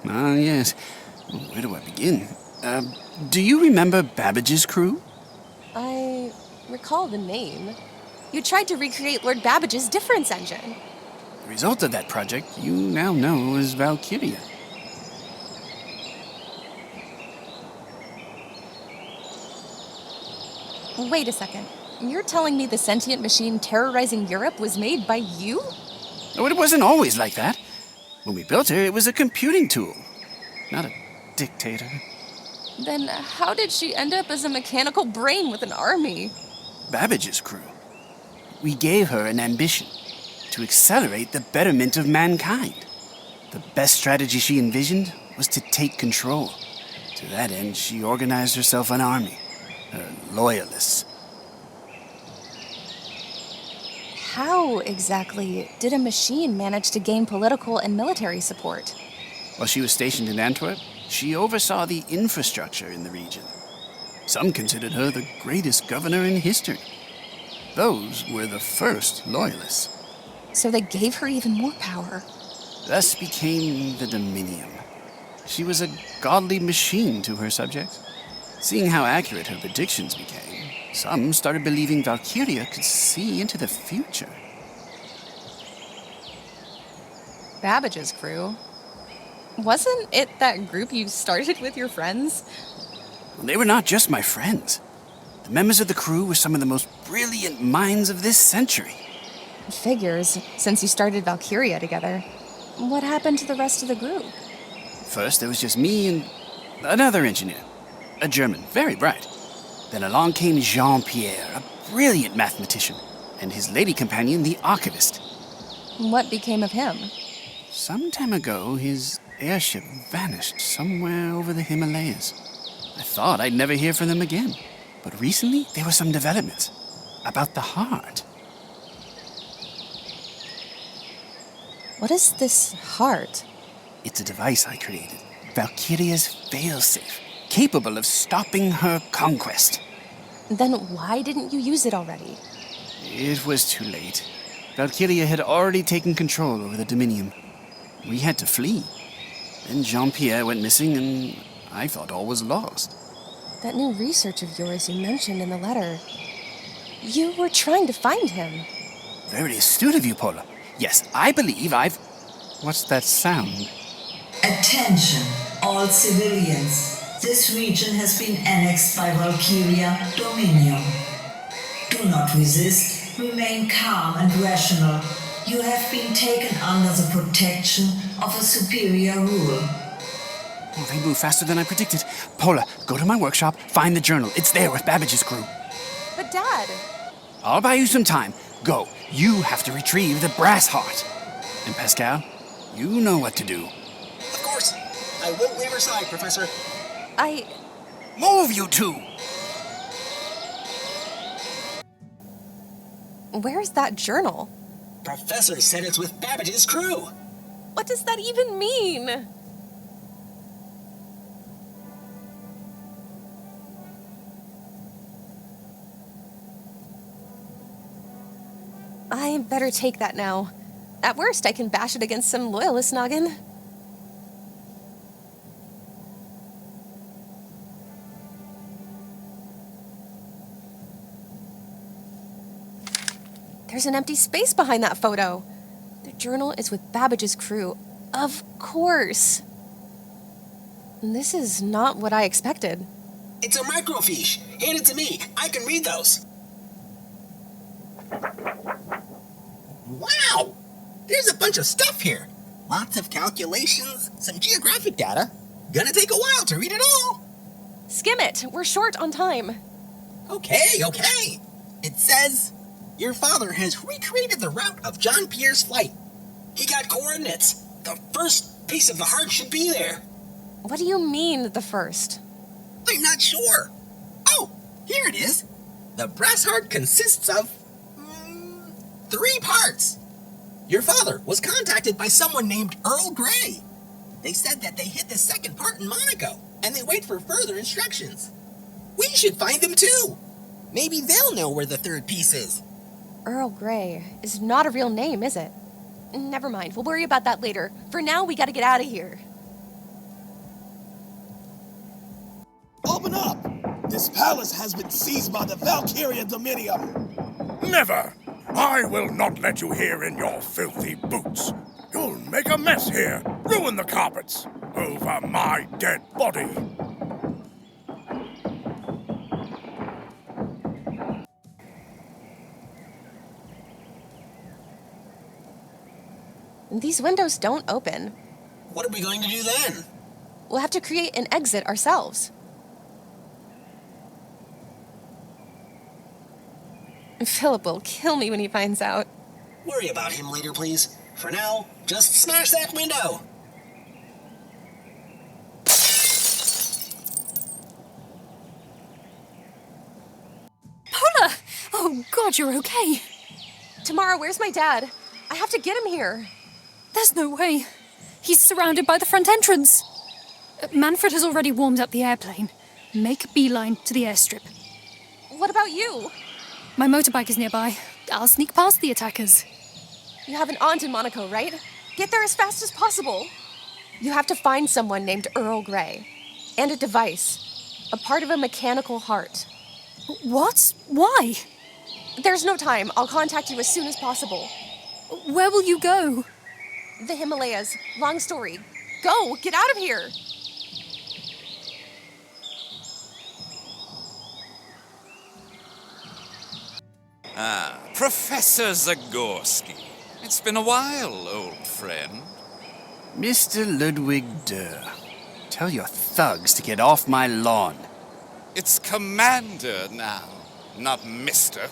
Ah, yes. Where do I begin? Do you remember Babbage's crew? I recall the name. You tried to recreate Lord Babbage's difference engine. The result of that project you now know as Valkiria. Wait a second. You're telling me the sentient machine terrorizing Europe was made by you? Oh, it wasn't always like that. When we built her, it was a computing tool, not a dictator. Then how did she end up as a mechanical brain with an army? Babbage's crew. We gave her an ambition to accelerate the betterment of mankind. The best strategy she envisioned was to take control. To that end, she organized herself an army, loyalists. How exactly did a machine manage to gain political and military support? While she was stationed in Antwerp, she oversaw the infrastructure in the region. Some considered her the greatest governor in history. Those were the first loyalists. So they gave her even more power. Thus became the Dominion. She was a godly machine to her subjects. Seeing how accurate her predictions became, some started believing Valkiria could see into the future. Babbage's crew? Wasn't it that group you started with your friends? Well, they were not just my friends. The members of the crew were some of the most brilliant minds of this century. Figures, since you started Valkiria together. What happened to the rest of the group? First, there was just me and another engineer, a German, very bright. Then along came Jean-Pierre, a brilliant mathematician, and his lady companion, the archivist. What became of him? Some time ago, his airship vanished somewhere over the Himalayas. I thought I'd never hear from them again. But recently, there were some developments about the heart. What is this heart? It's a device I created, Valkiria's failsafe, capable of stopping her conquest. Then why didn't you use it already? It was too late. Valkiria had already taken control over the Dominion. We had to flee. Then Jean-Pierre went missing, and I thought all was lost. That new research of yours you mentioned in the letter. You were trying to find him. Very astute of you, Pola. Yes, I believe I've... What's that sound? Attention, all civilians. This region has been annexed by Valkiria Dominion. Do not resist. Remain calm and rational. You have been taken under the protection of a superior rule. Oh, they move faster than I predicted. Pola, go to my workshop, find the journal. It's there with Babbage's crew. But Dad... I'll buy you some time. Go. You have to retrieve the Brassheart. And Pascal, you know what to do. Of course. I won't leave her side, Professor. Move, you two! Where's that journal? Professor said it's with Babbage's crew. What does that even mean? I better take that now. At worst, I can bash it against some loyalist noggin. There's an empty space behind that photo. The journal is with Babbage's crew. Of course. This is not what I expected. It's a microfiche. Hand it to me. I can read those. Wow! There's a bunch of stuff here. Lots of calculations, some geographic data. Gonna take a while to read it all. Skim it. We're short on time. Okay. It says, your father has recreated the route of Jean-Pierre's flight. He got coordinates. The first piece of the heart should be there. What do you mean, the first? I'm not sure. Oh, here it is. The Brassheart consists of 3 parts. Your father was contacted by someone named Earl Grey. They said that they hid the second part in Monaco, and they wait for further instructions. We should find them too. Maybe they'll know where the third piece is. Earl Grey is not a real name, is it? Never mind. We'll worry about that later. For now, we gotta get out of here. Open up! This palace has been seized by the Valkiria Dominion. Never! I will not let you here in your filthy boots. You'll make a mess here, ruin the carpets, over my dead body. These windows don't open. What are we going to do then? We'll have to create an exit ourselves. Philip will kill me when he finds out. Worry about him later, please. For now, just smash that window. Pola! Oh, God, you're okay. Tamara, where's my dad? I have to get him here. There's no way. He's surrounded by the front entrance. Manfred has already warmed up the airplane. Make a beeline to the airstrip. What about you? My motorbike is nearby. I'll sneak past the attackers. You have an aunt in Monaco, right? Get there as fast as possible. You have to find someone named Earl Grey. And a device. A part of a mechanical heart. What? Why? There's no time. I'll contact you as soon as possible. Where will you go? The Himalayas. Long story. Go! Get out of here! Professor Zagórski. It's been a while, old friend. Mr. Ludwig Durr, tell your thugs to get off my lawn. It's Commander now, not Mr.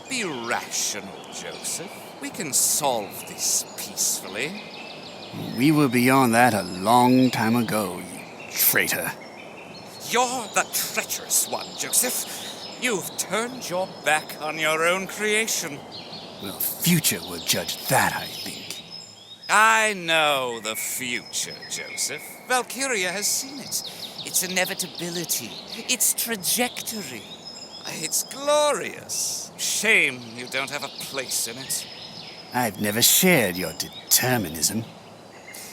Be rational, Joseph. We can solve this peacefully. We were beyond that a long time ago, you traitor. You're the treacherous one, Joseph. You've turned your back on your own creation. Well, future will judge that, I think. I know the future, Joseph. Valkiria has seen it. Its inevitability, its trajectory. It's glorious. Shame you don't have a place in it. I've never shared your determinism.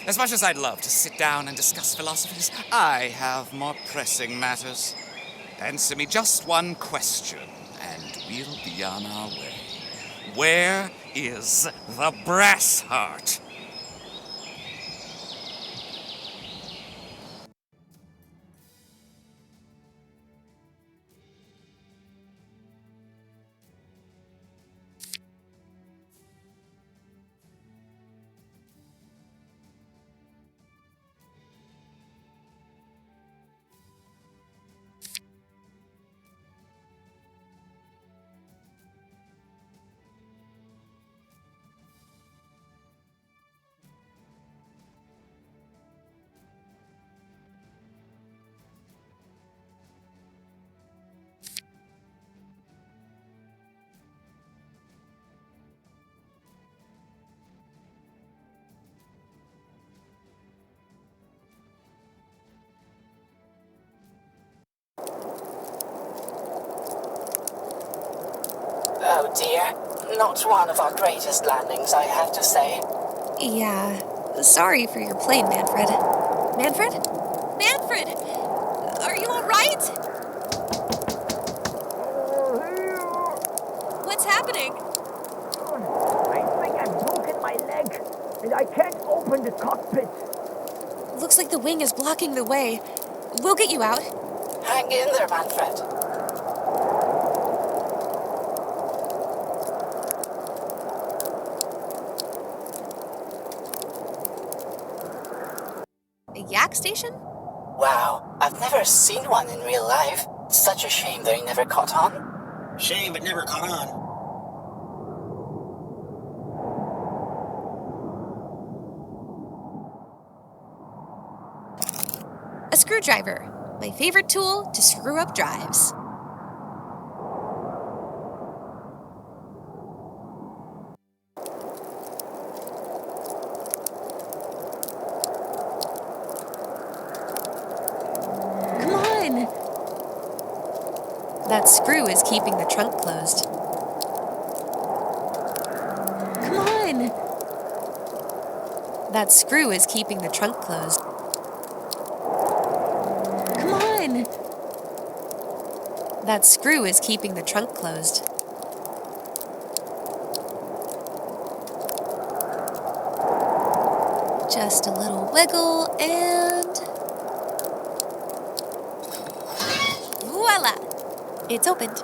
As much as I'd love to sit down and discuss philosophies, I have more pressing matters. Answer me just one question, and we'll be on our way. Where is the Brassheart? Oh dear, not one of our greatest landings, I have to say. Yeah. Sorry for your plane, Manfred. Manfred? Manfred! Are you all right? What's happening? I think I've broken my leg, and I can't open the cockpit. Looks like the wing is blocking the way. We'll get you out. Hang in there, Manfred. A yak station? Wow, I've never seen one in real life. Such a shame they never caught on. Shame it never caught on. A screwdriver. My favorite tool to screw up drives. Come on! That screw is keeping the trunk closed. Come on! That screw is keeping the trunk closed. Come on! That screw is keeping the trunk closed. Just a little wiggle and... voila! It's opened.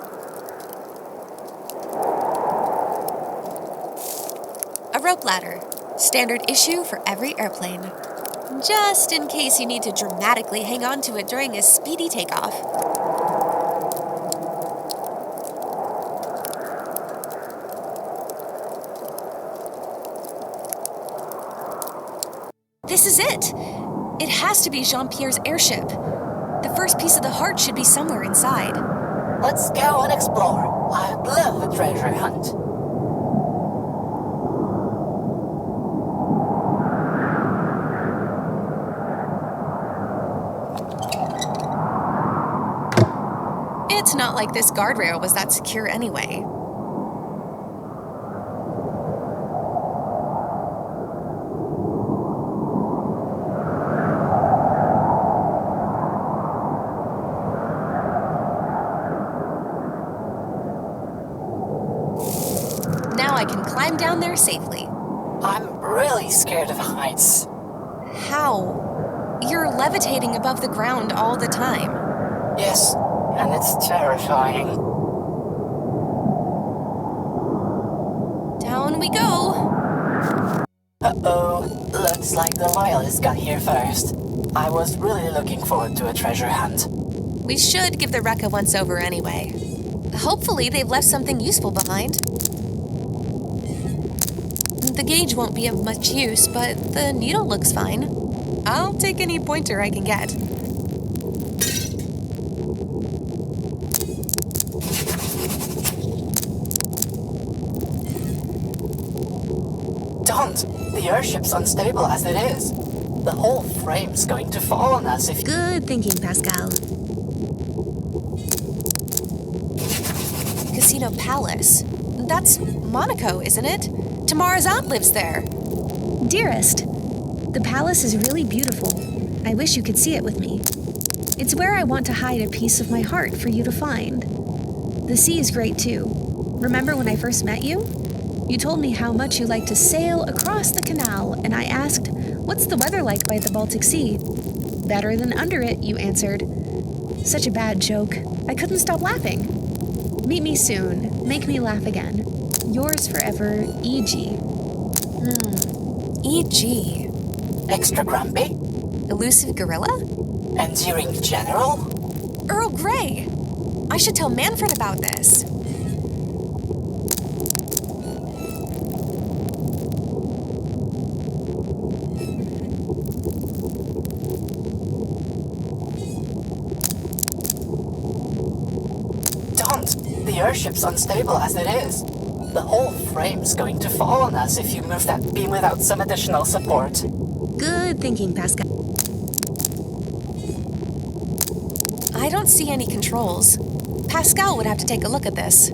A rope ladder. Standard issue for every airplane. Just in case you need to dramatically hang on to it during a speedy takeoff. This is it! It has to be Jean-Pierre's airship. The first piece of the heart should be somewhere inside. Let's go and explore. I'd love a treasure hunt. It's not like this guardrail was that secure anyway. Now I can climb down there safely. I'm really scared of heights. How? You're levitating above the ground all the time. Yes, and it's terrifying. Down we go. Uh-oh, looks like the loyalists got here first. I was really looking forward to a treasure hunt. We should give the wreck a once-over anyway. Hopefully they've left something useful behind. The gauge won't be of much use, but the needle looks fine. I'll take any pointer I can get. Don't! The airship's unstable as it is. The whole frame's going to fall on us if... Good thinking, Pascal. Casino Palace. That's Monaco, isn't it? Tamara's aunt lives there. Dearest, the palace is really beautiful. I wish you could see it with me. It's where I want to hide a piece of my heart for you to find. The sea is great too. Remember when I first met you? You told me how much you like to sail across the canal, and I asked, what's the weather like by the Baltic Sea? Better than under it, you answered. Such a bad joke. I couldn't stop laughing. Meet me soon. Make me laugh again. Yours forever, E.G. E.G. Extra grumpy? Elusive gorilla? Enduring general? Earl Grey! I should tell Manfred about this. The airship's unstable as it is. The whole frame's going to fall on us if you move that beam without some additional support. Good thinking, Pascal. I don't see any controls. Pascal would have to take a look at this.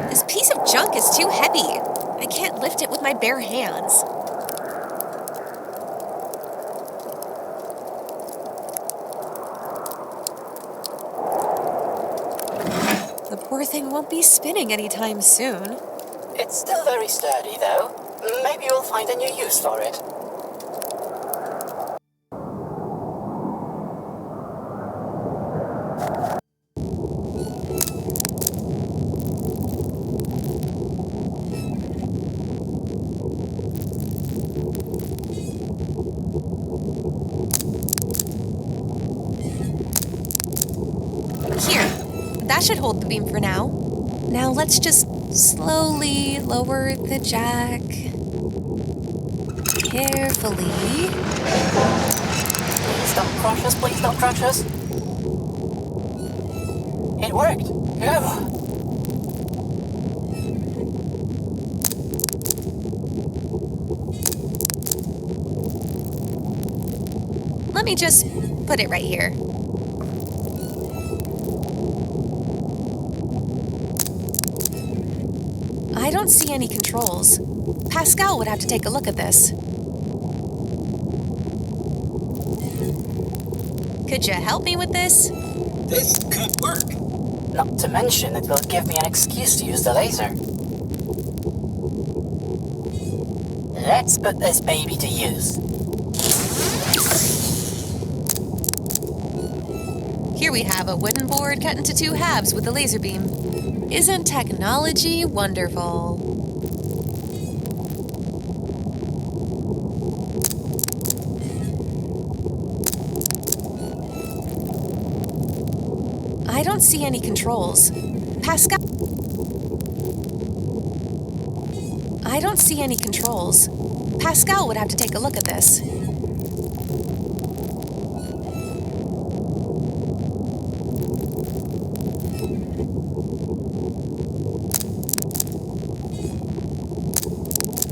This piece of junk is too heavy. I can't lift it with my bare hands. The poor thing won't be spinning anytime soon. It's still very sturdy, though. Maybe you'll find a new use for it. Here, that should hold the beam for now. Now let's just Slowly lower the jack. Carefully. Please don't crush us, please don't crush us. It worked. Phew. Let me just put it right here. I don't see any controls. Pascal would have to take a look at this. Could you help me with this? This could work. Not to mention, it will give me an excuse to use the laser. Let's put this baby to use. Here we have a wooden board cut into 2 halves with a laser beam. Isn't technology wonderful? I don't see any controls. Pascal. I don't see any controls. Pascal would have to take a look at this.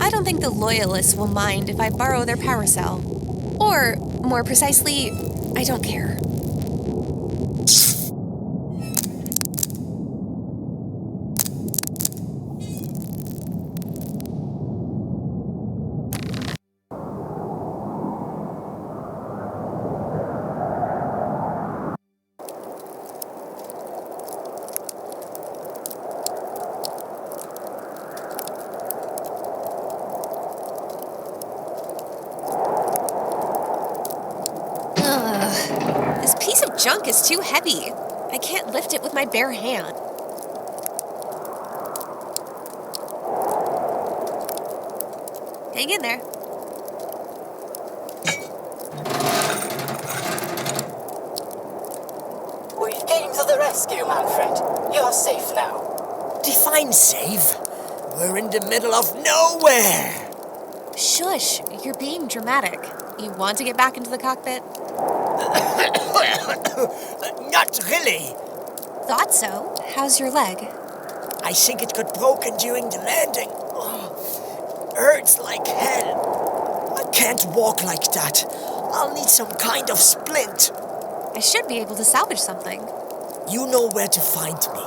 I don't think the Loyalists will mind if I borrow their power cell. Or, more precisely, I don't care. This piece of junk is too heavy. I can't lift it with my bare hand. Hang in there. We came to the rescue, Manfred. You are safe now. Define safe. We're in the middle of nowhere. Shush, you're being dramatic. You want to get back into the cockpit? Not really. Thought so. How's your leg? I think it got broken during the landing. Oh, hurts like hell. I can't walk like that. I'll need some kind of splint. I should be able to salvage something. You know where to find me.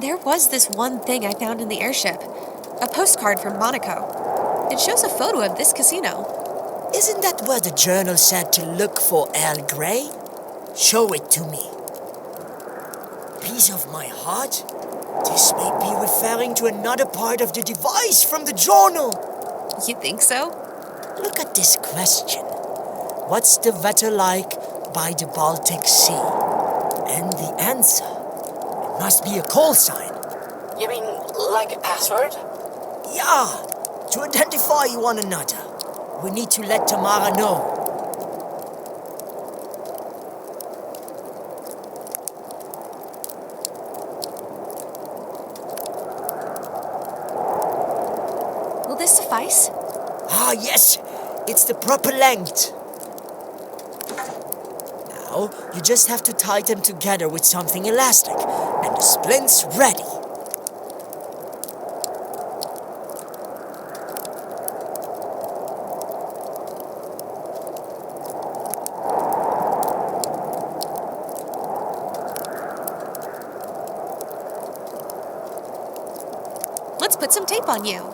There was this one thing I found in the airship. A postcard from Monaco. It shows a photo of this casino. Isn't that where the journal said to look for Earl Grey? Show it to me. Piece of my heart? This may be referring to another part of the device from the journal. You think so? Look at this question. What's the weather like by the Baltic Sea? And the answer, it must be a call sign. You mean like a password? Yeah, to identify one another. We need to let Tamara know. Will this suffice? Ah, yes, it's the proper length. Now, you just have to tie them together with something elastic, and the splint's ready. Let's put some tape on you.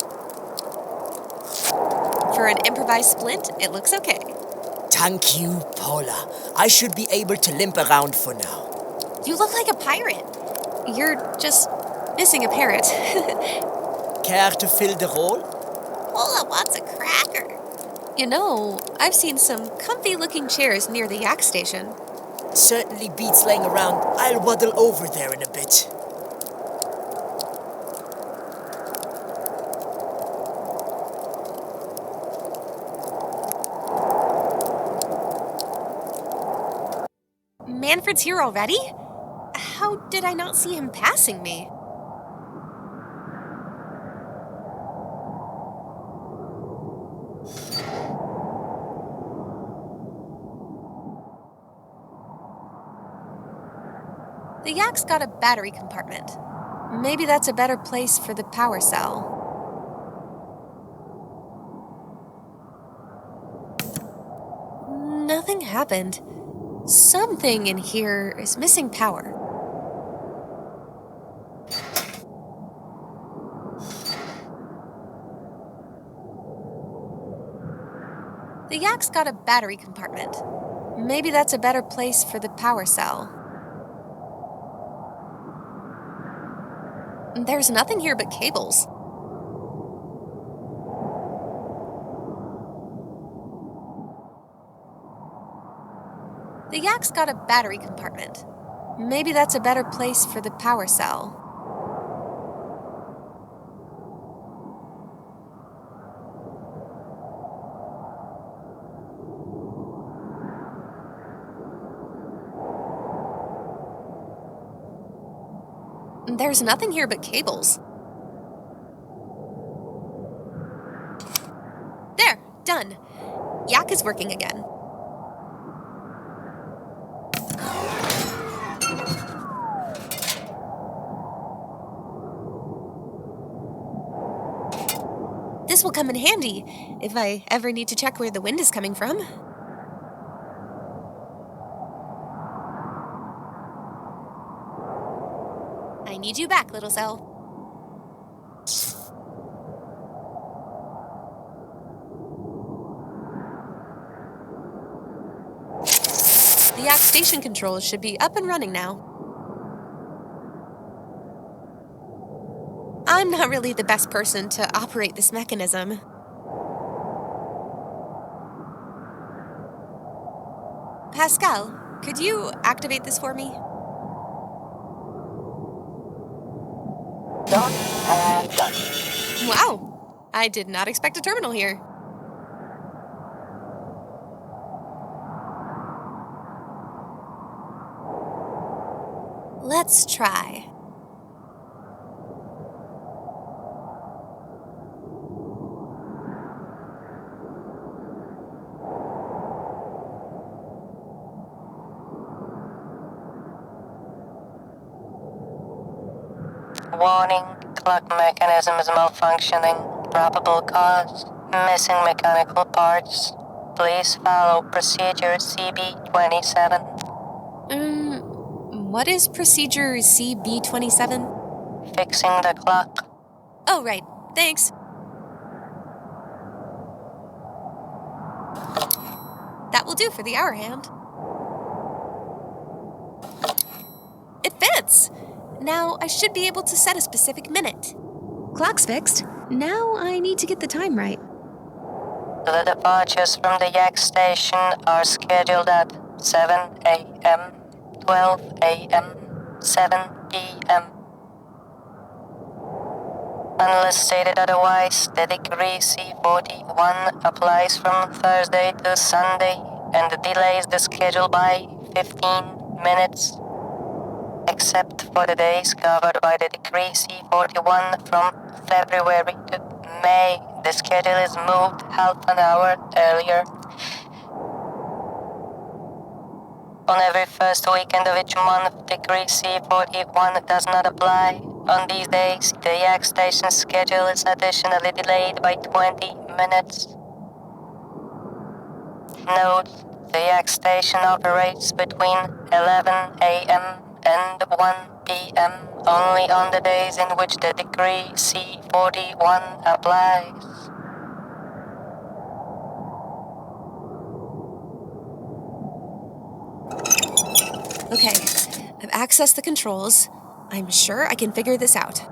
For an improvised splint, it looks okay. Thank you, Pola. I should be able to limp around for now. You look like a pirate. You're just missing a parrot. Care to fill the role? Pola wants a cracker. You know, I've seen some comfy-looking chairs near the yak station. Certainly beats laying around. I'll waddle over there in a bit. Manfred's here already? How did I not see him passing me? The Yak's got a battery compartment. Maybe that's a better place for the power cell. Nothing happened. Something in here is missing power. The Yak's got a battery compartment. Maybe that's a better place for the power cell. There's nothing here but cables. The Yak's got a battery compartment. Maybe that's a better place for the power cell. There's nothing here but cables. There, done. Yak is working again. This will come in handy if I ever need to check where the wind is coming from. I need you back, little cell. The Yak station controls should be up and running now. I'm not really the best person to operate this mechanism. Pascal, could you activate this for me? Done and done. Wow, I did not expect a terminal here. Let's try. Warning, clock mechanism is malfunctioning. Probable cause, missing mechanical parts. Please follow procedure CB27. What is procedure CB27? Fixing the clock. Oh, right. Thanks. That will do for the hour hand. It fits! Now I should be able to set a specific minute. Clock's fixed. Now I need to get the time right. The departures from the Yak station are scheduled at 7 a.m., 12 a.m., 7 p.m. Unless stated otherwise, the decree C41 applies from Thursday to Sunday and delays the schedule by 15 minutes. Except for the days covered by the decree C41 from February to May, the schedule is moved half an hour earlier. On every first weekend of each month, decree C41 does not apply. On these days, the Yak station schedule is additionally delayed by 20 minutes. Note, the Yak station operates between 11 a.m. and 1 p.m. only on the days in which the decree C41 applies. Okay, I've accessed the controls. I'm sure I can figure this out.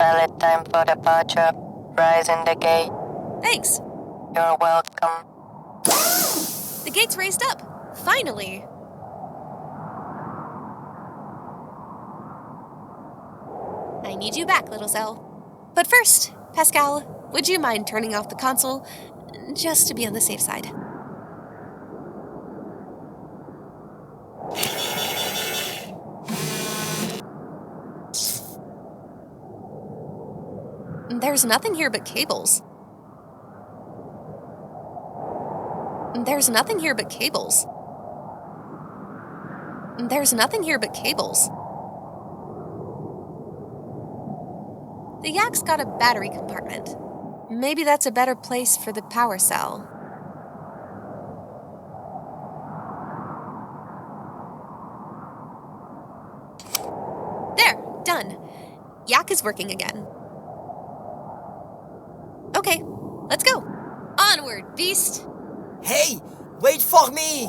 Valid time for departure. Rise in the gate. Thanks. You're welcome. The gate's raised up. Finally. I need you back, little Zell. But first, Pascal, would you mind turning off the console? Just to be on the safe side. There's nothing here but cables. There's nothing here but cables. There's nothing here but cables. The Yak's got a battery compartment. Maybe that's a better place for the power cell. There, done. Yak is working again. Okay, let's go. Onward, beast. Hey, wait for me!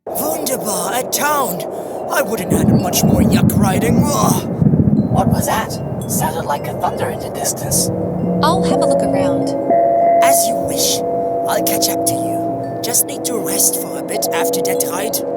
Wunderbar, a town! I wouldn't have much more yak riding. Ugh. What was that? Sounded like a thunder in the distance. I'll have a look around. As you wish. I'll catch up to you. Just need to rest for a bit after that ride.